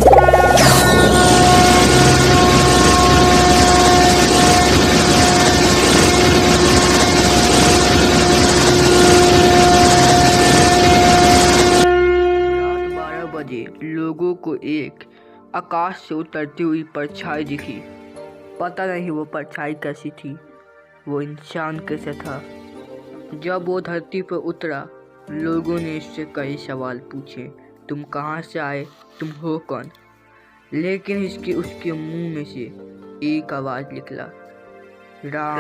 रात 12 बजे लोगों को एक आकाश से उतरती हुई परछाई दिखी। पता नहीं वो परछाई कैसी थी, वो इंसान कैसा था। जब वो धरती पर उतरा, लोगों ने इससे कई सवाल पूछे, तुम कहाँ से आए, तुम हो कौन। लेकिन उसके मुंह में से एक आवाज निकला, राम।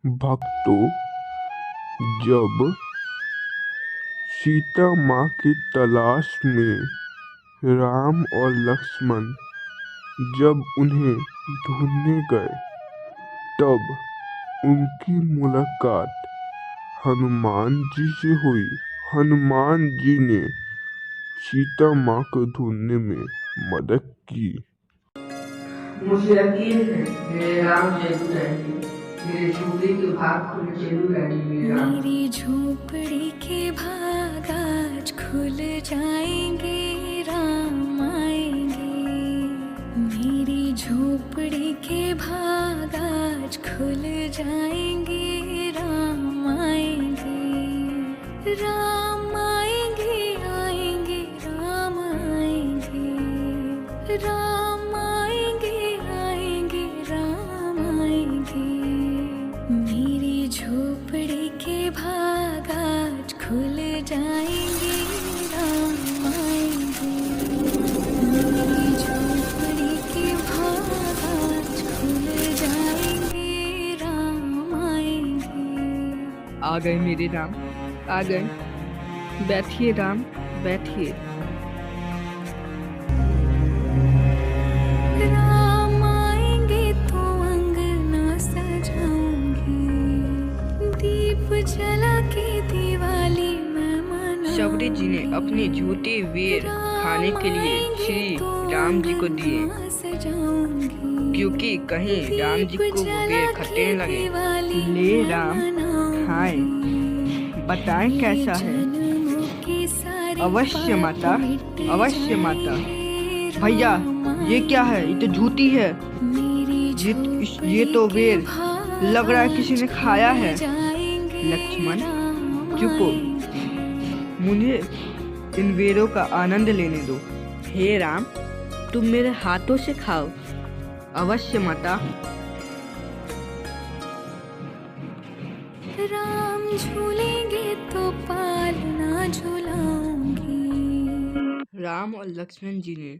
भक्तों, जब सीता माँ की तलाश में राम और लक्ष्मण जब उन्हें ढूंढने गए, तब उनकी मुलाकात हनुमान जी से हुई। हनुमान जी ने सीता माँ को ढूंढने में मदद की। मुझे यकीन है मेरे राम जरूर आएंगे, मेरे झोपड़ी के भाग खुल जरूर आएंगे मेरे राम। मेरी झोपड़ी के भाग आज खुल जाएंगे, राम आएंगे। मेरी झोपड़ी के भाग आज खुल जाएंगे, राम आएंगे। राम आएंगे, आएंगे, राम आएंगे। राम आएंगे, आएंगे, राम आएंगे। मेरी झोपड़ी के भाग आज खुल जाएंगे, राम आएंगे। मेरी झोपड़ी के भाग आज खुल जाएंगे, राम आएंगे। आ गए मेरे राम, आ गए। बैठिए राम, बैठिए। राम आएंगे तो अंगना सजाऊंगी, दीप जला के दिवाली मैं मनाऊंगी। शबरी जी ने अपने झूठे वेर खाने के लिए श्री राम जी को दिए, क्योंकि कहीं राम जी को वो वेर खट्टे न लगे। ले राम, खाएं, बताएं कैसा है। अवश्य माता, अवश्य माता। भैया, ये क्या है? ये तो झूठी है। ये तो वेर लग रहा है किसी ने खाया है। लक्ष्मण, चुप हो, मुझे इन वेरों का आनंद लेने दो। हे राम, तुम मेरे हाथों से खाओ। अवश्य माता। राम झूलेंगे तो पालना झूलाऊंगी। राम और लक्ष्मण जी ने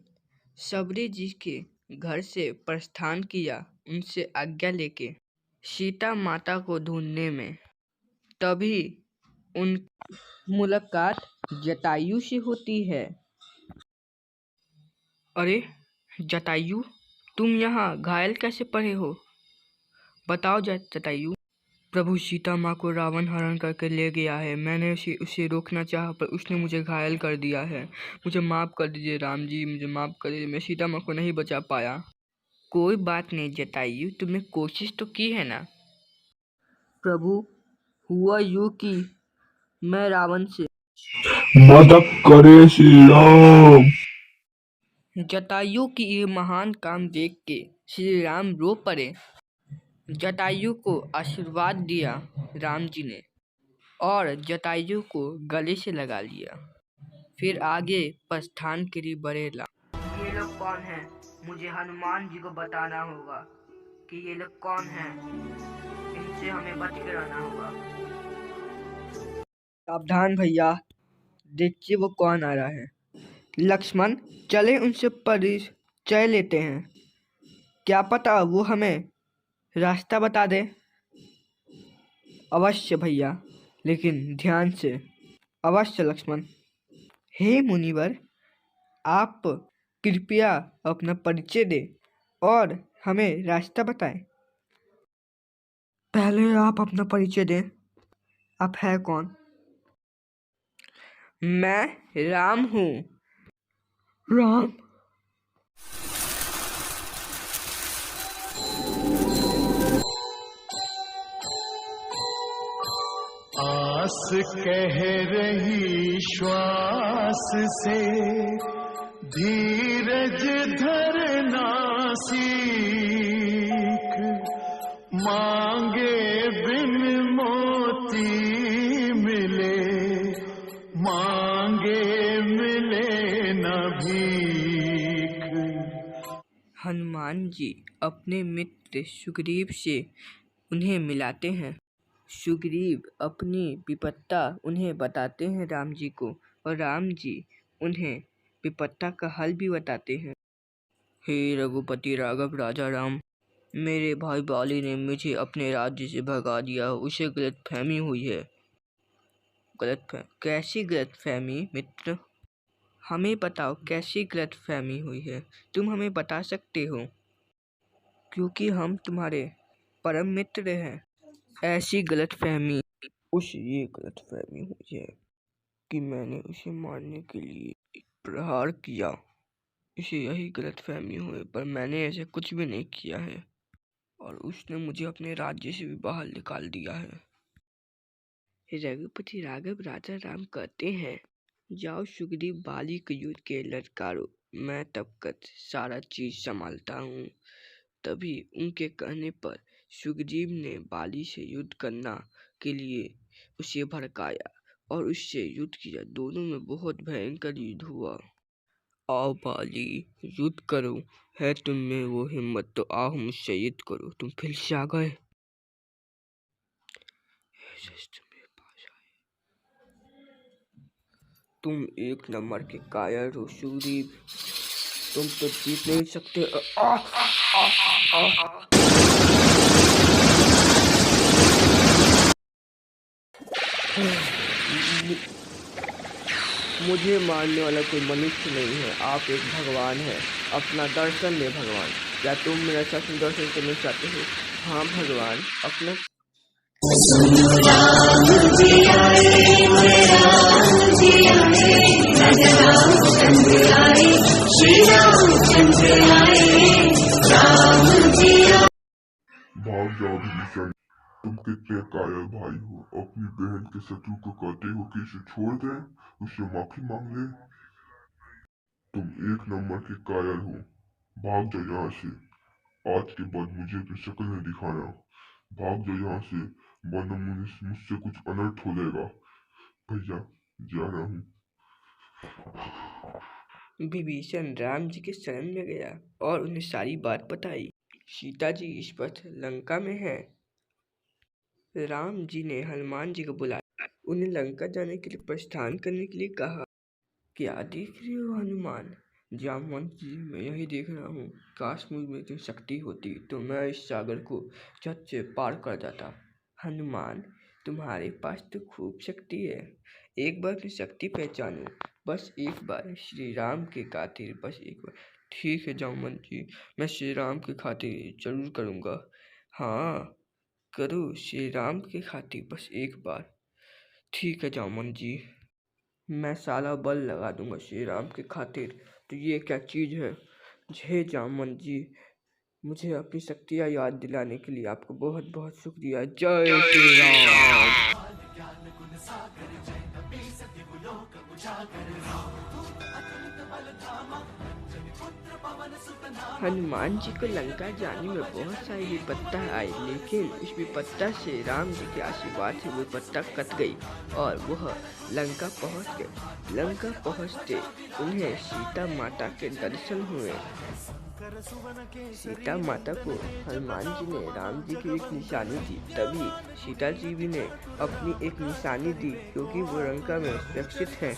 शबरी जी के घर से प्रस्थान किया, उनसे आज्ञा लेके सीता माता को ढूंढने में। तभी उन मुलाकात जटायु से होती है। अरे जटायु, तुम यहाँ घायल कैसे पड़े हो? बताओ जटायु। प्रभु, सीता माँ को रावण हरण करके ले गया है। मैंने उसे रोकना चाहा, पर उसने मुझे घायल कर दिया है। मुझे माफ़ कर दीजिए राम जी, मुझे माफ़ कर दीजिए। मैं सीता माँ को नहीं बचा पाया। कोई बात नहीं जटायु, तुमने कोशिश तो की है ना। प्रभु, हुआ यूं कि मैं रावण से मदद करे श्री राम। जटायु की ये महान काम देख के श्री राम रो पड़े। जटायु को आशीर्वाद दिया राम जी ने और जटायु को गले से लगा लिया। फिर आगे प्रस्थान के लिए बढ़ेला। ये लोग कौन हैं? मुझे हनुमान जी को बताना होगा कि ये लोग कौन हैं। इनसे हमें बच कर रहना होगा। सावधान भैया, देखिए वो कौन आ रहा है। लक्ष्मण, चले उनसे परिचय लेते हैं, क्या पता वो हमें रास्ता बता दे। अवश्य भैया, लेकिन ध्यान से। अवश्य लक्ष्मण। हे मुनिवर, आप कृपया अपना परिचय दें और हमें रास्ता बताएं। पहले आप अपना परिचय दें, आप है कौन? मैं राम हूँ। राम? आस कह रही श्वास से, धीरज धरना सीख, मांगे बिन मोती मिले, मांगे मिले न भीख। हनुमान जी अपने मित्र सुग्रीव से उन्हें मिलाते हैं। सुग्रीव अपनी विपत्ता उन्हें बताते हैं राम जी को, और राम जी उन्हें विपत्ता का हल भी बताते हैं। हे रघुपति राघव राजा राम, मेरे भाई बाली ने मुझे अपने राज्य से भगा दिया। उसे गलतफहमी हुई है। कैसी गलतफहमी मित्र? हमें बताओ, कैसी गलतफहमी हुई है? तुम हमें बता सकते हो, क्योंकि हम तुम्हारे परम मित्र हैं। ऐसी गलतफहमी, उसे ये गलतफहमी हुई है कि मैंने उसे मारने के लिए एक प्रहार किया। इसे यही गलतफहमी हुई, पर मैंने ऐसे कुछ भी नहीं किया है और उसने मुझे अपने राज्य से भी बाहर निकाल दिया है। रघुपति राघव राजा राम कहते हैं, जाओ सुग्रीव बाली के युद्ध के ललकारो, मैं तब तक सारा चीज संभालता हूँ। तभी उनके कहने पर सुग्रीव ने बाली से युद्ध करना के लिए उसे भड़काया और उससे युद्ध किया। दोनों में बहुत भयंकर युद्ध हुआ। आओ बाली, युद्ध करो, है तुम में वो हिम्मत तो आओ मुझसे युद्ध करो। तुम फिर से आ गए। तुम एक नंबर के कायर हो सुग्रीव, तुम तो जीत नहीं सकते। मुझे मारने वाला कोई मनुष्य नहीं है, आप एक भगवान हैं। अपना दर्शन दे भगवान। क्या तुम मेरा सच दर्शन करना चाहते हो? हाँ भगवान, अपना भाग जाओ विभीषण, तुम कितने कायर भाई हो। अपनी बहन के शत्रु को कहते हो कि इसे छोड़ दे, उससे माफी मांग ले। तुम एक नंबर के कायर हो। भाग जाओ यहाँ से। आज के बाद मुझे अपनी शक्ल नहीं दिखाना। भाग जाओ यहाँ से, वरना मुझसे कुछ अनर्थ हो जाएगा। भैया, जा रहा हूँ। विभीषण राम जी के शरण में गया और उन्हें सारी बात बताई। सीता जी इस वक्त लंका में है। राम जी ने हनुमान जी को बुलाया, उन्हें लंका जाने के लिए प्रस्थान करने के लिए कहा। क्या देख रहे हो हनुमान? जामवंत जी, मैं यही देख रहा हूँ। काश मुझ में इतनी शक्ति होती तो मैं इस सागर को झट से पार कर जाता। हनुमान, तुम्हारे पास तो खूब शक्ति है। एक बार अपनी शक्ति पहचानो, बस एक बार श्री राम के खातिर, बस एक बार। ठीक है जामवंत जी, मैं श्री राम के खातिर जरूर करूँगा। हाँ करो, श्री राम के खातिर बस एक बार। ठीक है जामवंत जी, मैं सारा बल लगा दूंगा श्री राम के खातिर। तो ये क्या चीज़ है? जय जामवंत जी, मुझे अपनी शक्तियाँ याद दिलाने के लिए आपको बहुत बहुत शुक्रिया। जय श्री राम। हनुमान जी को लंका जाने में बहुत सारी विपत्ता आई, लेकिन उस विपत्ता से राम जी के आशीर्वाद से विपत्ता कट गई और वह लंका पहुंच गए। लंका पहुंचते उन्हें सीता माता के दर्शन हुए। सीता माता को हनुमान जी ने राम जी की एक निशानी दी। तभी सीता जी भी ने अपनी एक निशानी दी, क्योंकि वो लंका में सुरक्षित है।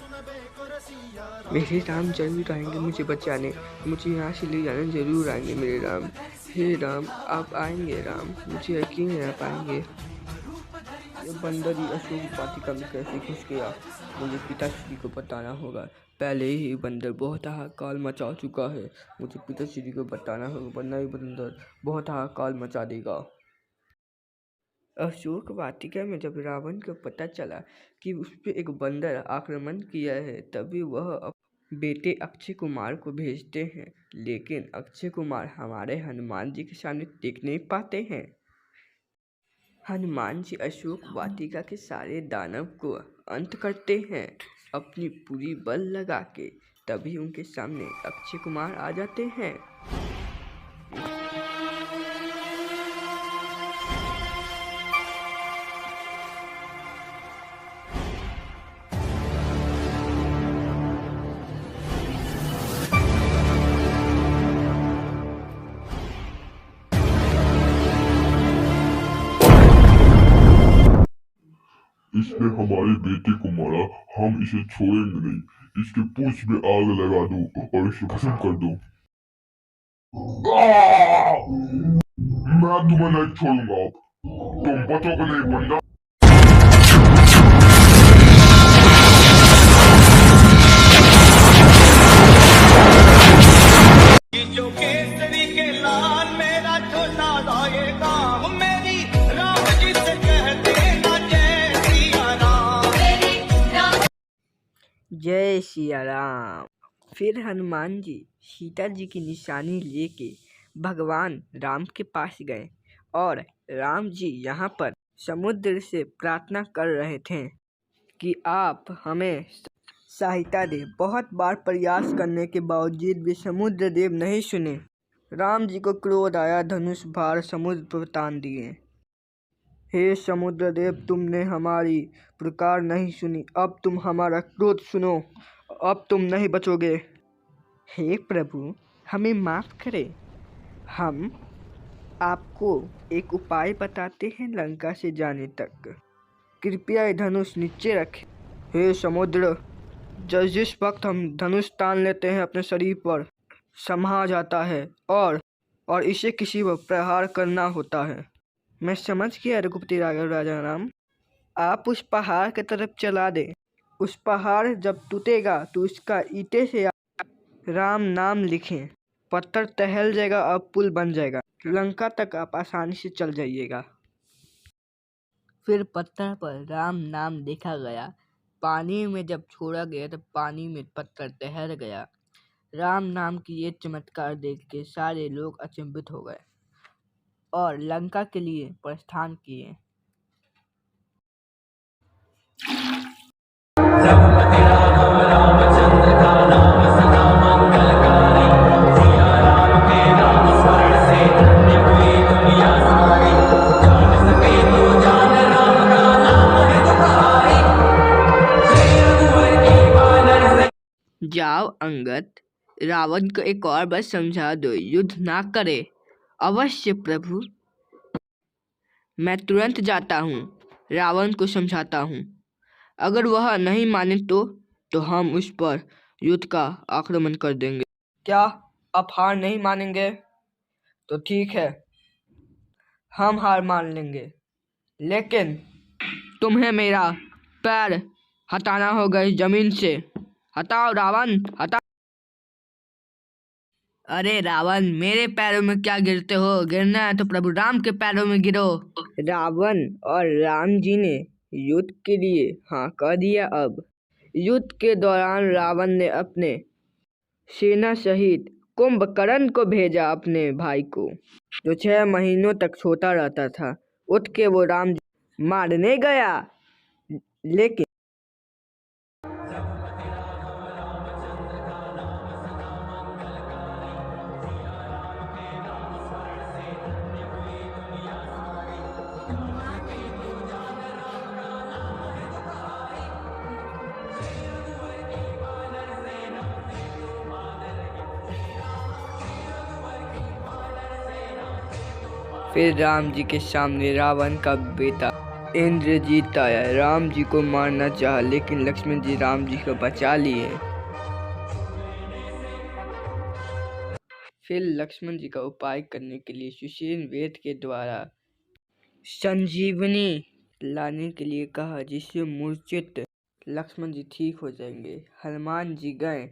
मेरे राम जरूर आएंगे मुझे बचाने, मुझे यहाँ से ले जाने जरूर आएंगे मेरे राम। हे राम, आप आएंगे राम, मुझे यकीन है आप आएंगे। ये बंदर ही अशोक वाटिका में कैसे घुस गया, मुझे पिताश्री को बताना होगा। पहले ही बंदर बहुत हाहाकार मचा चुका है, मुझे पिताश्री को बताना होगा, वरना ये बंदर बहुत हाहाकार मचा देगा। अशोक वाटिका में जब रावण को पता चला कि उस पर एक बंदर आक्रमण किया है, तभी वह बेटे अक्षय कुमार को भेजते हैं, लेकिन अक्षय कुमार हमारे हनुमान जी के सामने टिक नहीं पाते हैं। हनुमान जी अशोक वाटिका के सारे दानव को अंत करते हैं अपनी पूरी बल लगा के, तभी उनके सामने अक्षय कुमार आ जाते हैं। इसने हमारे बेटे को मारा, हम इसे छोड़ेंगे नहीं। इसके पूंछ में आग लगा दो और इसे भस्म कर दो। मैं तुम्हें नहीं छोड़ूंगा, तुम बचोगे नहीं बंदा। जो केसरी के लाल मेरा झोला लाएगा, मेरी राम जी से कह देना जय सिया राम। जय सिया राम। फिर हनुमान जी सीता जी की निशानी लेके भगवान राम के पास गए और राम जी यहाँ पर समुद्र से प्रार्थना कर रहे थे कि आप हमें सहायता दे। बहुत बार प्रयास करने के बावजूद भी समुद्र देव नहीं सुने। राम जी को क्रोध आया, धनुष भार समुद्र पर तान दिए। हे समुद्र देव, तुमने हमारी पुकार नहीं सुनी, अब तुम हमारा क्रोध सुनो, अब तुम नहीं बचोगे। हे प्रभु, हमें माफ करें, हम आपको एक उपाय बताते हैं लंका से जाने तक। कृपया ये धनुष नीचे रखें। हे समुद्र, जिस वक्त हम धनुष तान लेते हैं अपने शरीर पर, समा जाता है और इसे किसी पर प्रहार करना होता है। मैं समझ गया रघुपति राजा राम, आप उस पहाड़ की तरफ चला दें। उस पहाड़ जब टूटेगा तो उसका ईंटे से राम नाम लिखें, पत्थर टहल जाएगा और पुल बन जाएगा, लंका तक आप आसानी से चल जाइएगा। फिर पत्थर पर राम नाम लिखा गया। पानी में जब छोड़ा गया तब पानी में पत्थर तैर गया। राम नाम की ये चमत्कार देख के सारे लोग अचंभित हो गए और लंका के लिए प्रस्थान किए। जाओ अंगद, रावण को एक और बार समझा दो, युद्ध ना करे। अवश्य प्रभु, मैं तुरंत जाता हूँ, रावण को समझाता हूँ। अगर वह नहीं माने तो हम उस पर युद्ध का आक्रमण कर देंगे। क्या आप हार नहीं मानेंगे? तो ठीक है, हम हार मान लेंगे, लेकिन तुम्हें मेरा पैर हटाना होगा इस जमीन से। हटाओ रावण, हटाओ। अरे रावण, मेरे पैरों में क्या गिरते हो? गिरना है तो प्रभु राम के पैरों में गिरो। रावण और राम जी ने युद्ध के लिए हाँ कह दिया। अब युद्ध के दौरान रावण ने अपने सेना सहित कुंभकर्ण को भेजा, अपने भाई को, जो 6 महीनों तक छोटा रहता था। उठ के वो राम जी मारने गया, लेकिन फिर राम जी के सामने रावण का बेटा इंद्रजीत आया। राम जी को मारना चाहा, लेकिन लक्ष्मण जी राम जी को बचा लिए। फिर लक्ष्मण जी का उपाय करने के लिए सुषेण वेद के द्वारा संजीवनी लाने के लिए कहा, जिससे मूर्छित लक्ष्मण जी ठीक हो जाएंगे। हनुमान जी गए,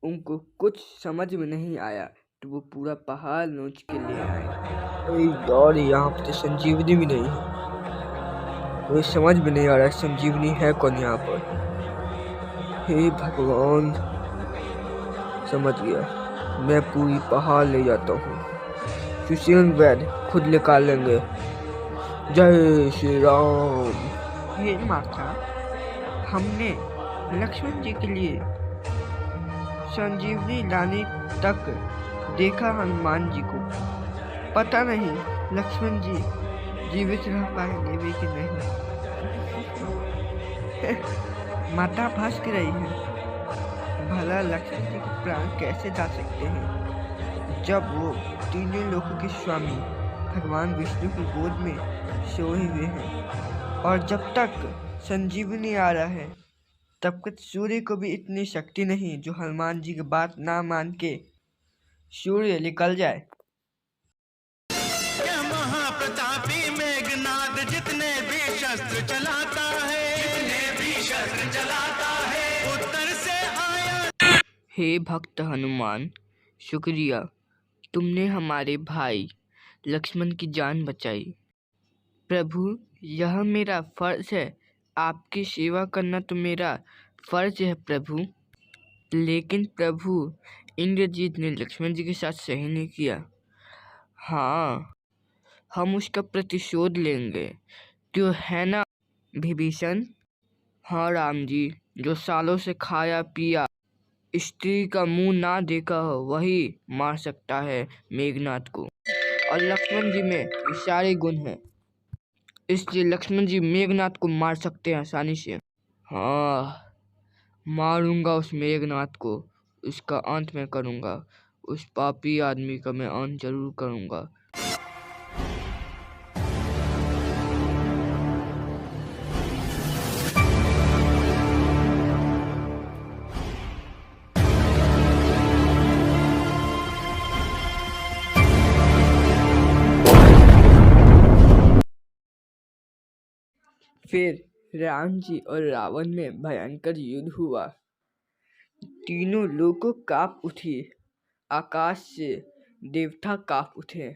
उनको कुछ समझ में नहीं आया तो वो पूरा पहाड़ नोच के ले आए। अरे यार, यहाँ पे तो संजीवनी भी नहीं है। मुझे समझ में नहीं आ रहा संजीवनी है कौन यहाँ पर। हे भगवान, समझ गया, मैं पूरी पहाड़ ले जाता हूँ। सुशील वैद्य खुद निकाल लेंगे। जय श्री राम। हे माता, हमने लक्ष्मण जी के लिए संजीवनी लाने तक देखा हनुमान जी को, पता नहीं लक्ष्मण जी जीवित रह पाएंगे भी कि नहीं। माता फंस रही है। भला लक्ष्मण जी के प्राण कैसे जा सकते हैं जब वो तीनों लोकों के स्वामी भगवान विष्णु की गोद में सोए हुए हैं, और जब तक संजीवनी आ रहा है तब तक सूर्य को भी इतनी शक्ति नहीं जो हनुमान जी की बात ना मान के सूर्य निकल जाए। महाप्रतापी मेघनाद जितने भी शस्त्र चलाता है उत्तर से आया। हे भक्त हनुमान, शुक्रिया, तुमने हमारे भाई लक्ष्मण की जान बचाई। प्रभु, यह मेरा फर्ज है, आपकी सेवा करना तो मेरा फर्ज है प्रभु। लेकिन प्रभु, इंद्रजीत ने लक्ष्मण जी के साथ सही नहीं किया। हाँ, हम उसका प्रतिशोध लेंगे, क्यों है ना विभीषण? हाँ राम जी, जो सालों से खाया पिया स्त्री का मुंह ना देखा हो वही मार सकता है मेघनाथ को, और लक्ष्मण जी में ये सारे गुण हैं, इसलिए लक्ष्मण जी मेघनाथ को मार सकते हैं आसानी से। हाँ, मारूंगा उस मेघनाथ को, उसका अंत मैं करूंगा, उस पापी आदमी का मैं अंत जरूर करूंगा। फिर राम जी और रावण में भयंकर युद्ध हुआ। तीनों लोगों कांप उठी, आकाश से देवता कांप उठे।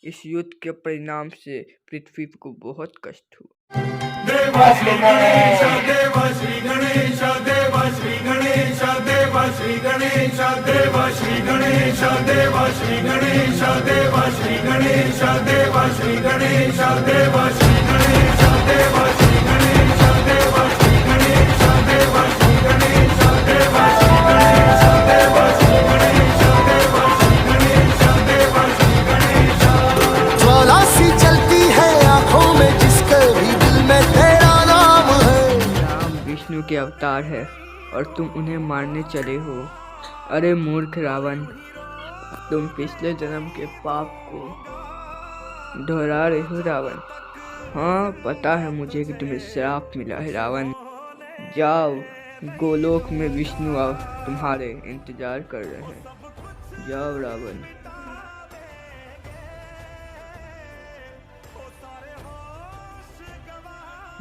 इस युद्ध के परिणाम से पृथ्वी को बहुत कष्ट हुआ। देवा श्री गणेश, देवा श्री गणेश, देवा श्री गणेश, देवा श्री गणेश, देवा श्री गणेश, देवा श्री गणेश, देवा श्री गणेश, देवा श्री गणेश, देवा श्री गणेश, देवा श्री गणेश, देवा श्री गणेश, देवा श्री गणेश, देवा श्री गणेश, देवा श्री गणेश, देवा श्री गणेश, देवा श्री गणेश। ज्वाला सी चलती है आंखों में जिसके भी दिल में तेरा नाम है। राम विष्णु के अवतार है और तुम उन्हें मारने चले हो। अरे मूर्ख रावण, तुम पिछले जन्म के पाप को दोहरा रहे हो रावण। हाँ, पता है मुझे कि तुम्हें श्राप मिला है रावण। जाओ, गोलोक में विष्णु तुम्हारे इंतजार कर रहे हैं। जाओ रावण।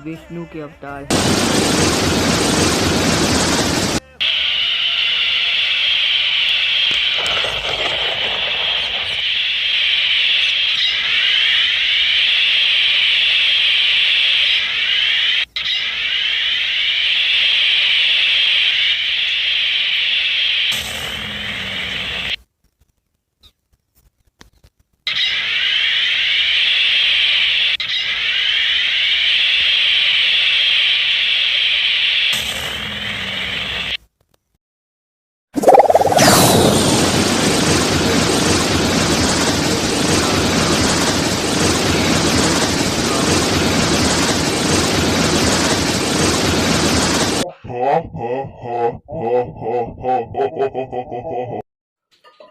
विष्णु के अवतार है।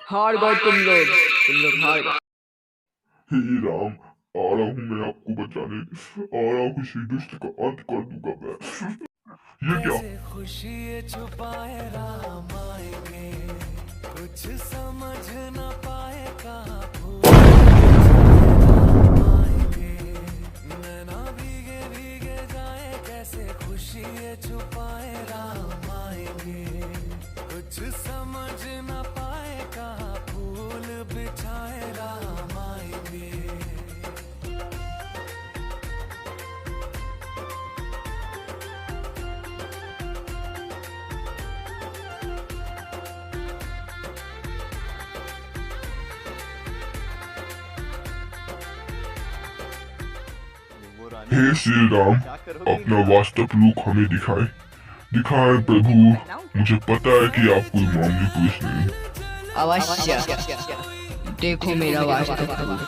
हार गए तुम लोग हार गए। हे राम, आ रहा हूँ मैं आपको बचाने, आ रहा हूँ, किसी दुष्ट का अंत कर दूंगा मैं। ये क्या? खुशी छुपाए राम आएंगे, कुछ समझ न पाए कहाँ आएंगे, नैना भीगे सोचिए छुपाए राम आएंगे, कुछ समझ न पाए कहाँ फूल बिछाए राम आएंगे। हे श्री राम, अपना वास्तव रूप हमें दिखाए प्रभु। मुझे पता है कि आप कोई मामूली पुरुष नहीं। अवश्य, देखो मेरा वास्तव रूप।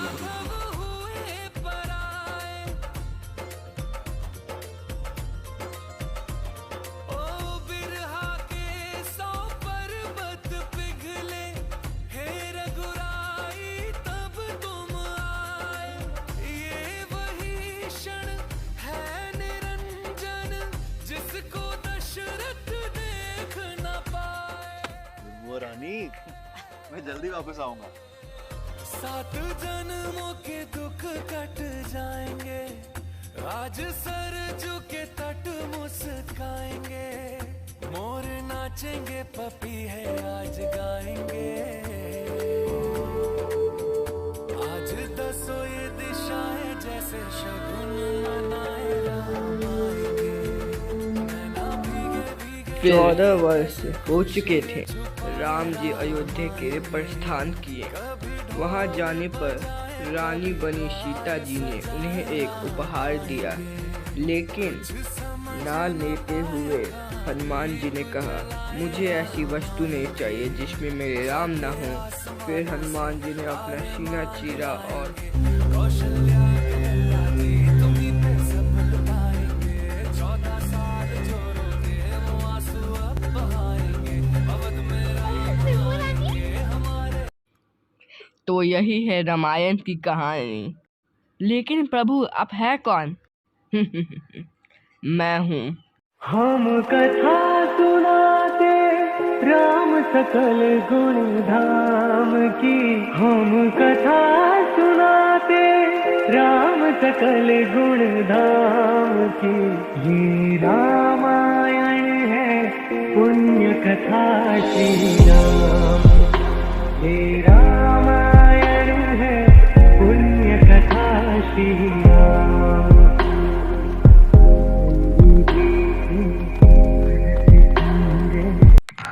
रानी, मैं जल्दी वापस आऊंगा। 7 जन्मों के दुख कट जाएंगे, आज सर झुके तट मुस्काएंगे, मोर नाचेंगे पपीहे आज गाएंगे, आज दसों ये दिशाएं जैसे शगुन मनाए राम आएंगे। 14 वर्ष हो चुके थे। राम जी अयोध्या के प्रस्थान किए। वहां जाने पर रानी बनी सीता जी ने उन्हें एक उपहार दिया, लेकिन ना लेते हुए हनुमान जी ने कहा, मुझे ऐसी वस्तु नहीं चाहिए जिसमें मेरे राम ना हो। फिर हनुमान जी ने अपना सीना चीरा और तो यही है रामायण की कहानी। लेकिन प्रभु आप है कौन? मैं हूँ। हम कथा सुनाते राम सकल गुण धाम की, हम कथा सुनाते राम सकल गुण धाम की। ये रामायण है पुण्य कथा श्री राम, ये रामायण है पुण्य कथा श्री राम।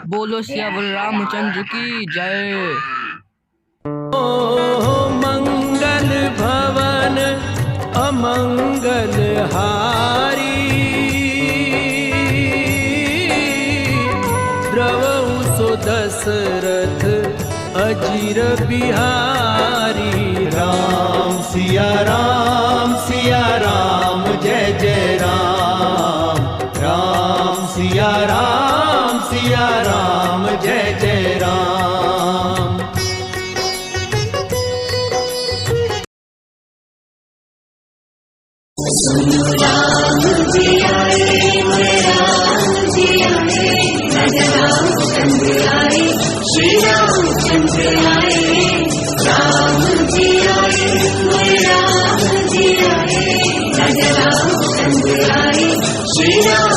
बोलो सियावर रामचंद्र की जय। मंगल भवन अमंगल हारी, द्रवहु सो दशरथ अजीर बिहारी। राम सिया राम जय जय राम, राम सिया राम जय जय राम। राम जी आए, राम जी आए, रामचंद्र आए, श्री रामचंद्र आए। राम जी आए, राम जी आए, रामचंद्र आए, श्री राम